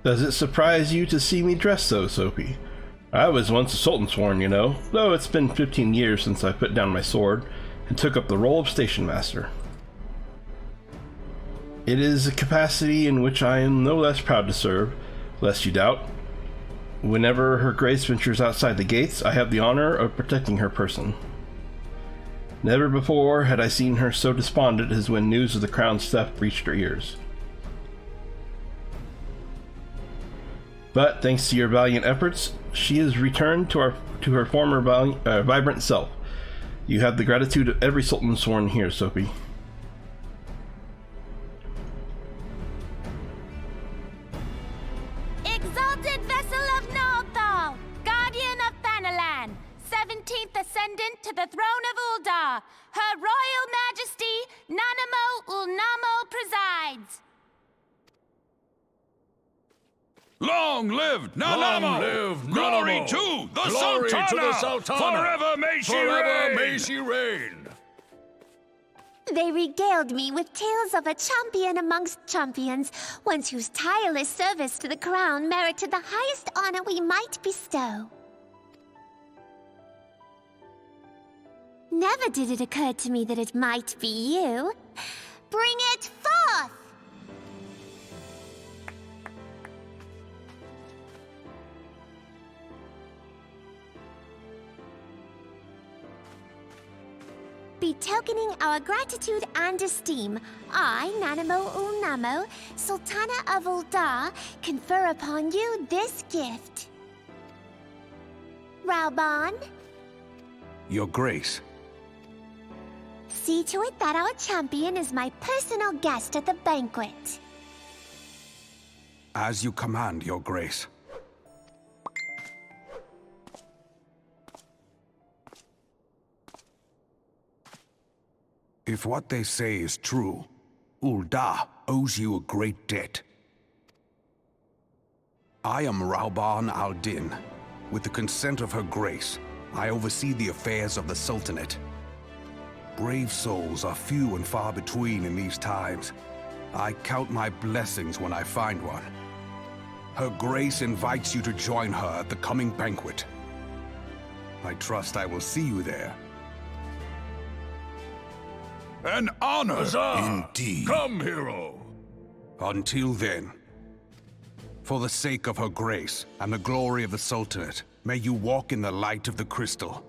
Does it surprise you to see me dressed so, Soapy? I was once a Sultan Sworn, you know, though it's been 15 years since I put down my sword and took up the role of Station Master. It is a capacity in which I am no less proud to serve, lest you doubt. Whenever Her Grace ventures outside the gates, I have the honor of protecting her person. Never before had I seen her so despondent as when news of the crown's theft reached her ears. But thanks to your valiant efforts, she has returned to her former vibrant self. You have the gratitude of every Sultan Sworn here, Soapy. Exalted vessel of Nalthal, guardian of Thanalan, 17th ascendant to the throne of Uldar, Her Royal Majesty Nanamo Ulnamo presides. Long live Nanamo! Long live Glory Nanamo! to the Glory Sultana! to the Sultana! Forever may she Forever reign! may she reign! They regaled me with tales of a champion amongst champions, one whose tireless service to the crown merited the highest honor we might bestow. Never did it occur to me that it might be you. Bring it forth! Betokening our gratitude and esteem, I, Nanamo Ulnamo, Sultana of Uldar, confer upon you this gift. Raubon, Your Grace. see to it that our champion is my personal guest at the banquet. As you command, Your Grace. If what they say is true, Uldar owes you a great debt. I am Raubon al-Din. With the consent of Her Grace, I oversee the affairs of the Sultanate. Brave souls are few and far between in these times. I count my blessings when I find one. Her Grace invites you to join her at the coming banquet. I trust I will see you there. An honor! Huzzah! Indeed. Come, hero! Until then, for the sake of Her Grace and the glory of the Sultanate, may you walk in the light of the crystal.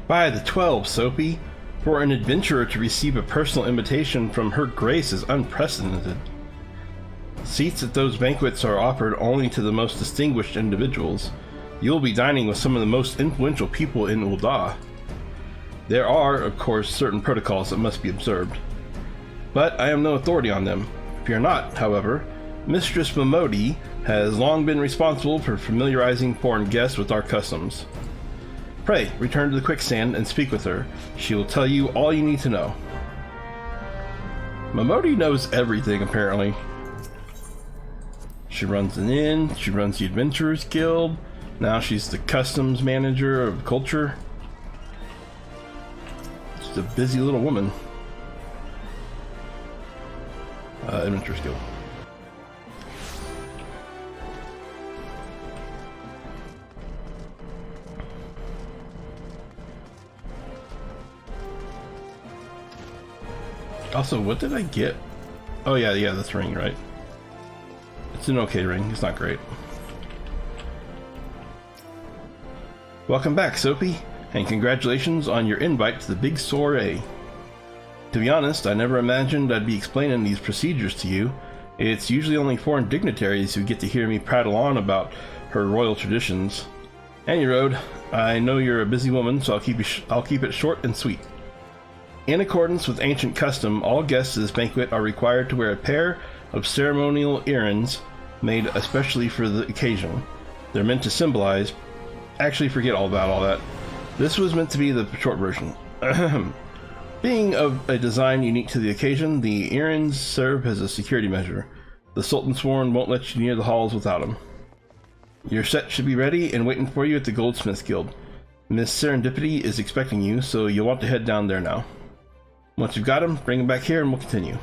By the 12, Soapy, for an adventurer to receive a personal invitation from Her Grace is unprecedented. Seats at those banquets are offered only to the most distinguished individuals. You'll be dining with some of the most influential people in Uldar. There are, of course, certain protocols that must be observed, but I am no authority on them. Fear not, however. Mistress Momodi has long been responsible for familiarizing foreign guests with our customs. Pray, return to the quicksand and speak with her. She will tell you all you need to know. Momodi knows everything, apparently. She runs an inn, she runs the Adventurers Guild, now she's the customs manager of culture. She's a busy little woman. Adventurers Guild. Also, what did I get? Oh yeah, this ring, right? It's an okay ring, it's not great. Welcome back, Soapy, and congratulations on your invite to the big soiree. To be honest, I never imagined I'd be explaining these procedures to you. It's usually only foreign dignitaries who get to hear me prattle on about her royal traditions. Any road, I know you're a busy woman, so I'll keep it short and sweet. In accordance with ancient custom, all guests at this banquet are required to wear a pair of ceremonial earrings made especially for the occasion. They're meant to symbolize... Actually, forget all about all that. This was meant to be the short version. Being of a design unique to the occasion, the earrings serve as a security measure. The Sultan Sworn won't let you near the halls without them. Your set should be ready and waiting for you at the Goldsmiths Guild. Miss Serendipity is expecting you, so you'll want to head down there now. Once you've got them, bring them back here and we'll continue.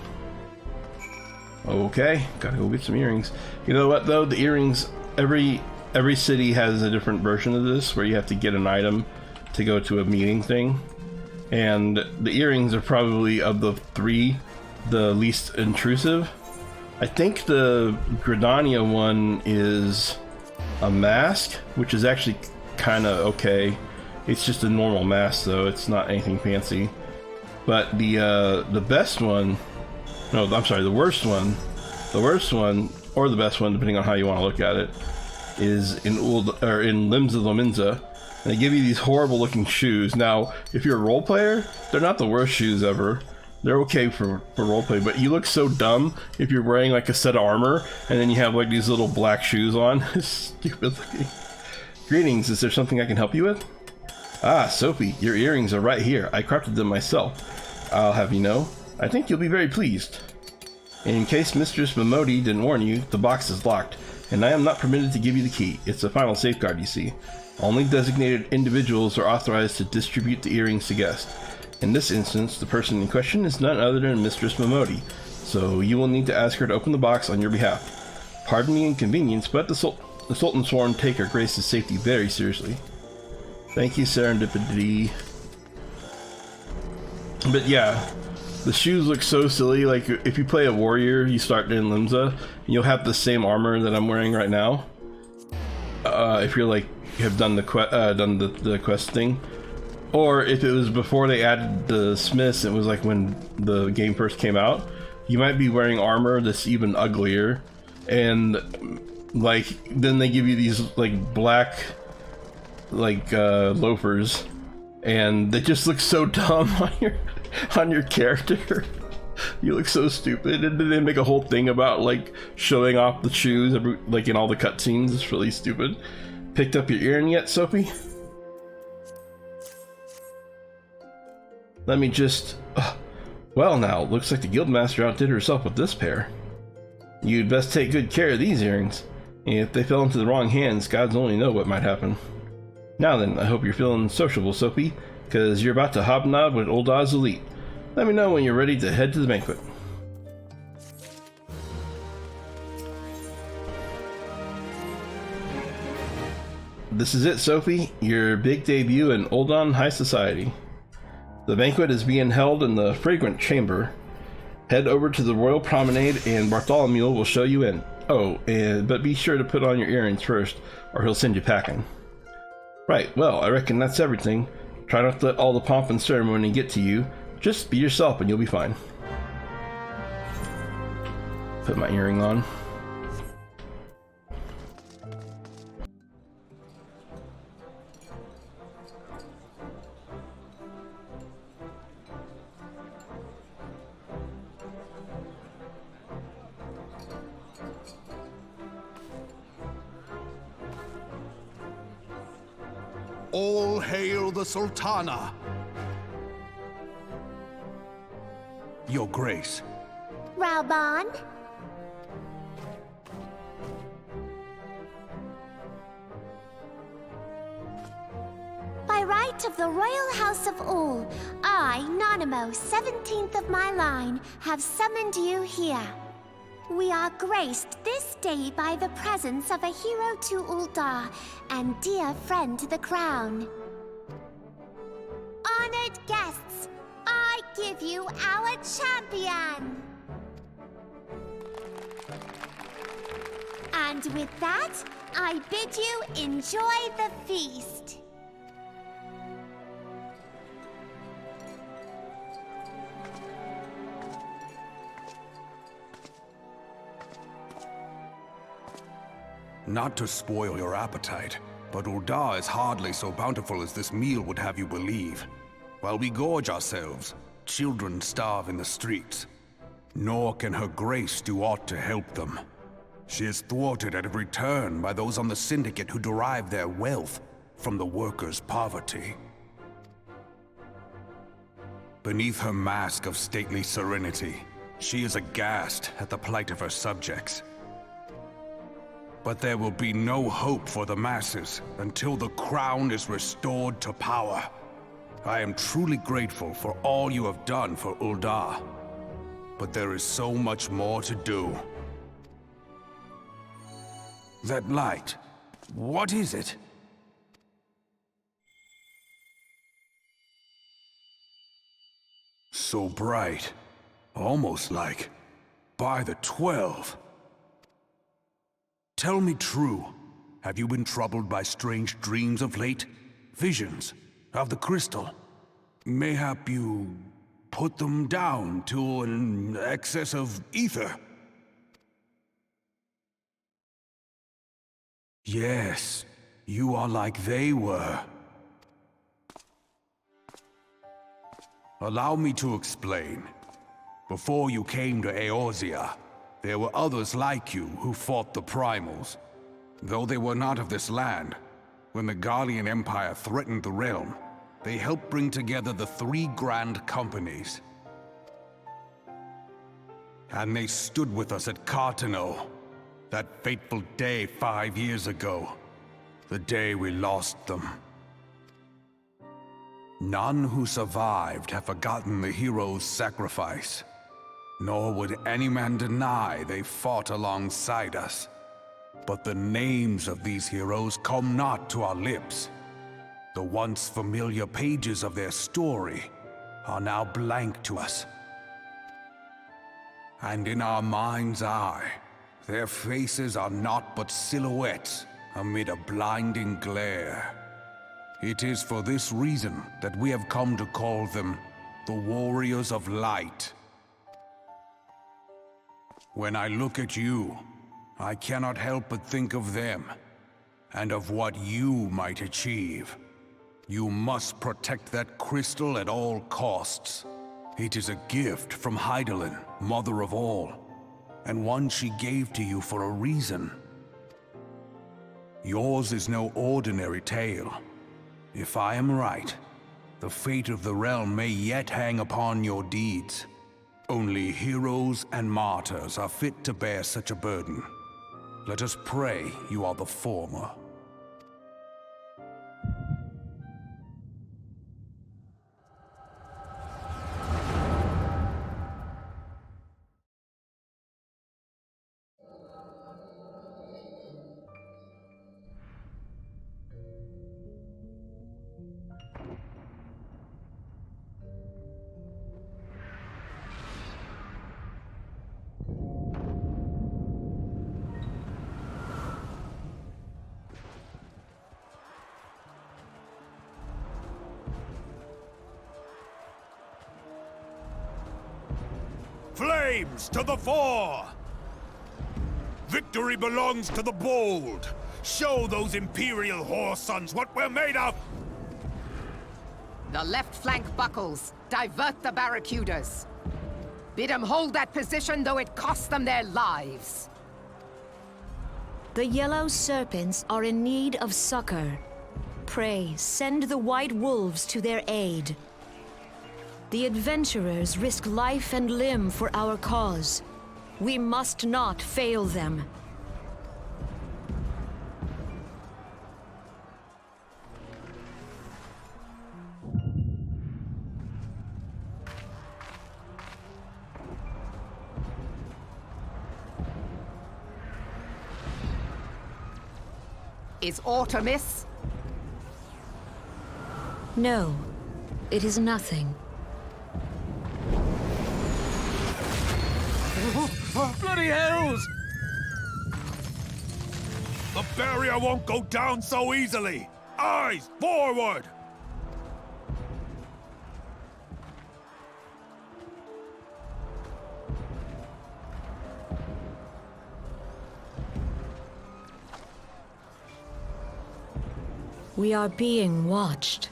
Okay, gotta go get some earrings. You know what though, the earrings, every city has a different version of this where you have to get an item to go to a meeting thing. And the earrings are probably, of the three, the least intrusive. I think the Gridania one is a mask, which is actually kind of okay. It's just a normal mask though, it's not anything fancy. But the best one, no, I'm sorry, the worst one, or the best one, depending on how you want to look at it, is in Limbs of Lominza. And they give you these horrible looking shoes. Now, if you're a role player, they're not the worst shoes ever. They're okay for roleplay, but you look so dumb if you're wearing like a set of armor and then you have like these little black shoes on. Stupid looking. Greetings, is there something I can help you with? Ah, Sophie, your earrings are right here. I crafted them myself. I'll have you know, I think you'll be very pleased. In case Mistress Momodi didn't warn you, the box is locked, and I am not permitted to give you the key. It's a final safeguard, you see. Only designated individuals are authorized to distribute the earrings to guests. In this instance, the person in question is none other than Mistress Momodi, so you will need to ask her to open the box on your behalf. Pardon the inconvenience, but the Sultan Sworn take her Grace's safety very seriously. Thank you, Serendipity. But yeah, the shoes look so silly. Like, if you play a warrior, you start in Limsa, you'll have the same armor that I'm wearing right now. If you're like, have done the quest thing. Or if it was before they added the smiths, it was like when the game first came out, you might be wearing armor that's even uglier. And like, then they give you these like black loafers, and they just look so dumb on your character. You look so stupid, and then they make a whole thing about like showing off the shoes like in all the cutscenes. It's really stupid. Picked up your earring yet, Sophie? Let me just... well now, looks like the guildmaster outdid herself with this pair. You'd best take good care of these earrings. If they fell into the wrong hands, gods only know what might happen. Now then, I hope you're feeling sociable, Sophie, because you're about to hobnob with Old Oz Elite. Let me know when you're ready to head to the banquet. This is it, Sophie, your big debut in Oldon High Society. The banquet is being held in the Fragrant Chamber. Head over to the Royal Promenade and Bartholomew will show you in. Oh, but be sure to put on your earrings first, or he'll send you packing. Right, well, I reckon that's everything. Try not to let all the pomp and ceremony get to you. Just be yourself and you'll be fine. Put my earring on. All hail the Sultana! Your Grace. Raubon? By right of the Royal House of All, I, Nanamo, 17th of my line, have summoned you here. We are graced this day by the presence of a hero to Uldar and dear friend to the crown. Honored guests, I give you our champion! And with that, I bid you enjoy the feast. Not to spoil your appetite, but Uldar is hardly so bountiful as this meal would have you believe. While we gorge ourselves, children starve in the streets. Nor can her grace do aught to help them. She is thwarted at every turn by those on the Syndicate who derive their wealth from the workers' poverty. Beneath her mask of stately serenity, she is aghast at the plight of her subjects. But there will be no hope for the masses until the crown is restored to power. I am truly grateful for all you have done for Ul'dah, but there is so much more to do. That light, what is it? So bright, almost like by the 12. Tell me true, have you been troubled by strange dreams of late? Visions of the crystal? Mayhap you put them down to an excess of ether? Yes, you are like they were. Allow me to explain. Before you came to Eorzea, there were others like you who fought the Primals. Though they were not of this land, when the Guardian Empire threatened the realm, they helped bring together the 3 grand companies. And they stood with us at Cartano, that fateful day 5 years ago, the day we lost them. None who survived have forgotten the hero's sacrifice, nor would any man deny they fought alongside us. But the names of these heroes come not to our lips. The once familiar pages of their story are now blank to us. And in our mind's eye, their faces are naught but silhouettes amid a blinding glare. It is for this reason that we have come to call them the Warriors of Light. When I look at you, I cannot help but think of them, and of what you might achieve. You must protect that crystal at all costs. It is a gift from Hydaelyn, Mother of All, and one she gave to you for a reason. Yours is no ordinary tale. If I am right, the fate of the realm may yet hang upon your deeds. Only heroes and martyrs are fit to bear such a burden. Let us pray you are the former. Flames to the fore! Victory belongs to the bold! Show those Imperial whore sons what we're made of! The left flank buckles. Divert the barracudas. Bid them hold that position, though it costs them their lives. The Yellow Serpents are in need of succor. Pray, send the White Wolves to their aid. The adventurers risk life and limb for our cause. We must not fail them. Is aught amiss? No, it is nothing. Bloody hells! The barrier won't go down so easily! Eyes forward! We are being watched.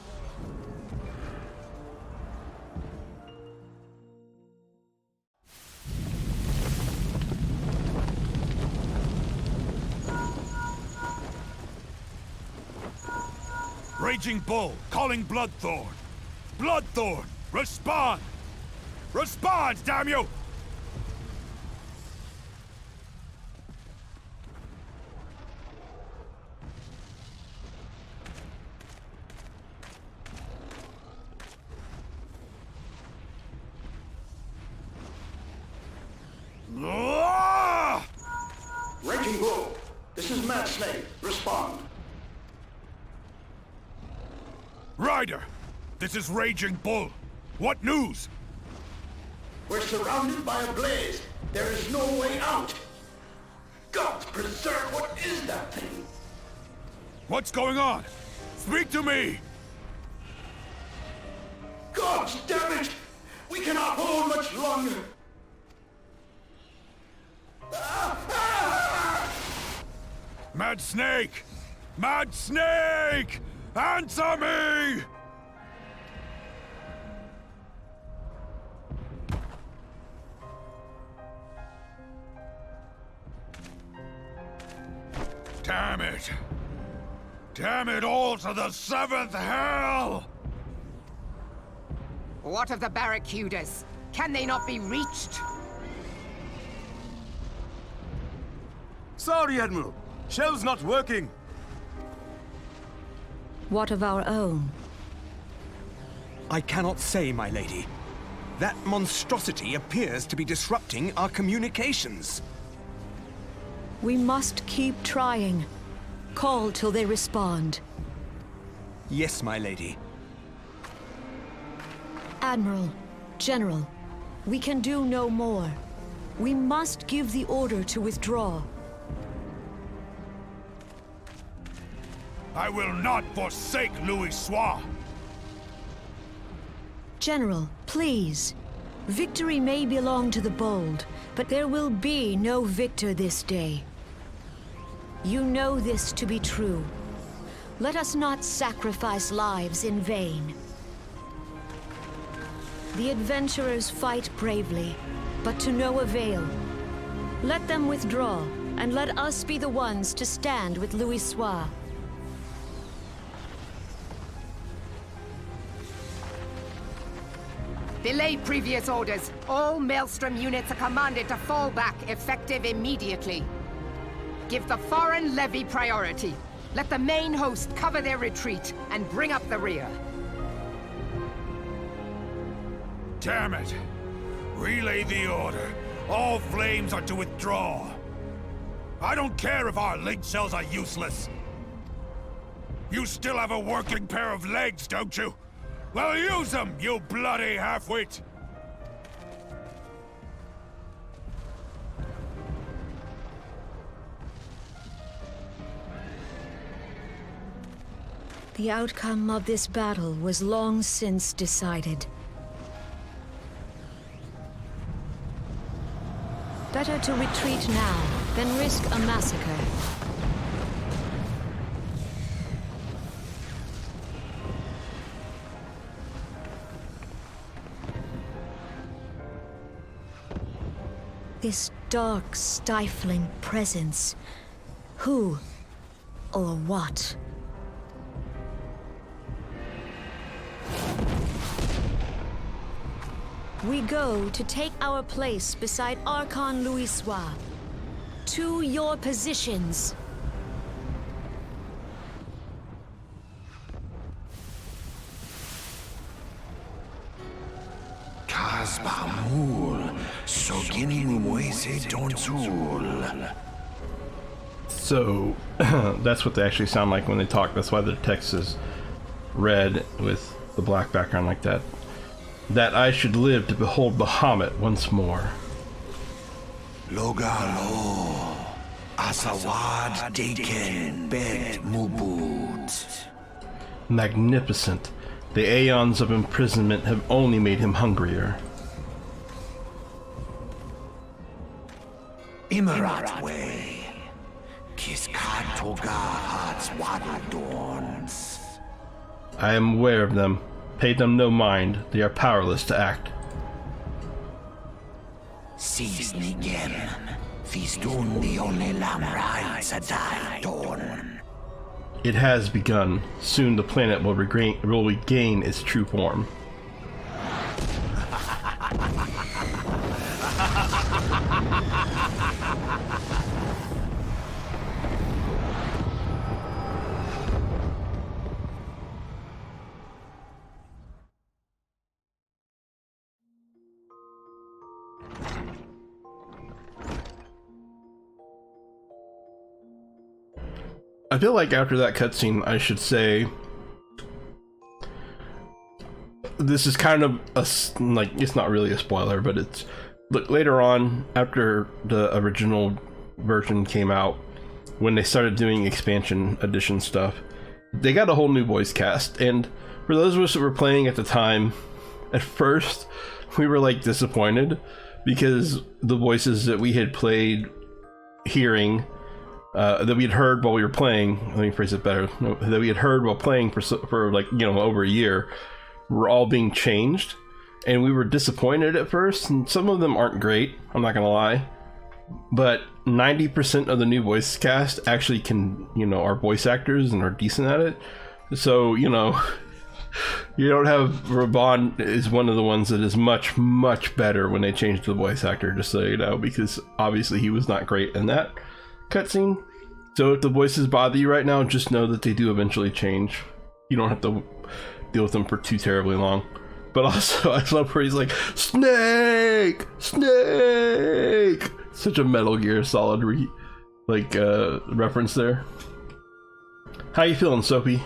Raging Bull, calling Bloodthorn. Bloodthorn, respond! Respond, damn you! Ah! Raging Bull, this is Mad Snake. Respond. Ryder, this is Raging Bull. What news? We're surrounded by a blaze. There is no way out. God preserve, what is that thing? What's going on? Speak to me! God damn it! We cannot hold much longer. Mad Snake! Mad Snake! Answer me! Damn it! Damn it all to the seventh hell! What of the barracudas? Can they not be reached? Sorry, Admiral. Shell's not working. What of our own? I cannot say, my lady. That monstrosity appears to be disrupting our communications. We must keep trying. Call till they respond. Yes, my lady. Admiral, General, we can do no more. We must give the order to withdraw. I will not forsake Louis Soir! General, please. Victory may belong to the bold, but there will be no victor this day. You know this to be true. Let us not sacrifice lives in vain. The adventurers fight bravely, but to no avail. Let them withdraw, and let us be the ones to stand with Louis Soir. Belay previous orders. All Maelstrom units are commanded to fall back, effective immediately. Give the foreign levy priority. Let the main host cover their retreat and bring up the rear. Damn it! Relay the order. All flames are to withdraw. I don't care if our link cells are useless. You still have a working pair of legs, don't you? Well, use them, you bloody half-wit! The outcome of this battle was long since decided. Better to retreat now than risk a massacre. This dark, stifling presence. Who or what? We go to take our place beside Archon Louis Soir. To your positions. So, that's what they actually sound like when they talk. That's why the text is red with the black background like that. That I should live to behold Bahamut once more. Logalo, Asawad Daken Bet Mubut. Magnificent. The aeons of imprisonment have only made him hungrier. Imarat way. Kiskad Toga Hearts Wadadorns. I am aware of them. Pay them no mind. They are powerless to act. Seize Nigem. Feastun the only Lamrai Sadai Dorn. It has begun. Soon the planet will regain its true form. I feel like after that cutscene, I should say this is kind of a, like, it's not really a spoiler, but it's, look, later on, after the original version came out, when they started doing expansion edition stuff, they got a whole new voice cast. And for those of us that were playing at the time, at first we were like disappointed because the voices that we had played hearing, that we had heard while we were playing, let me phrase it better, that we had heard while playing for like, you know, over a year, were all being changed. And we were disappointed at first, and some of them aren't great, I'm not gonna lie, but 90% of the new voice cast actually can, you know, are voice actors and are decent at it. So, you know, you don't have Raban is one of the ones that is much, much better when they changed the voice actor, just so you know, because obviously he was not great in that cutscene. So if the voices bother you right now, just know that they do eventually change. You don't have to deal with them for too terribly long. But also, I love where he's like, Snake! Snake! Such a Metal Gear Solid reference there. How you feeling, Soapy?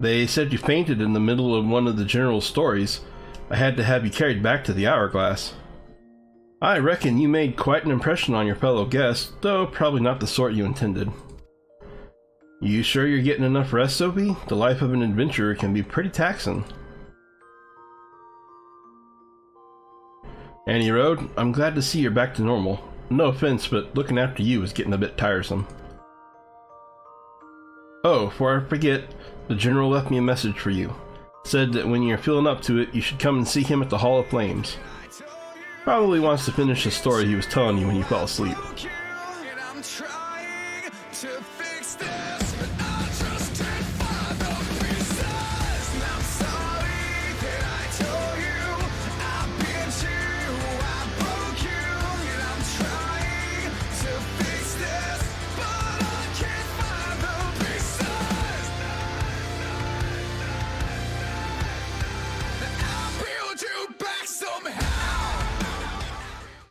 They said you fainted in the middle of one of the general's stories. I had to have you carried back to the Hourglass. I reckon you made quite an impression on your fellow guests, though probably not the sort you intended. You sure you're getting enough rest, Soapy? The life of an adventurer can be pretty taxing. Annie Road, I'm glad to see you're back to normal. No offense, but looking after you is getting a bit tiresome. Oh, before I forget, the General left me a message for you. Said that when you're feeling up to it, you should come and see him at the Hall of Flames. Probably wants to finish the story he was telling you when you fell asleep. I'm trying to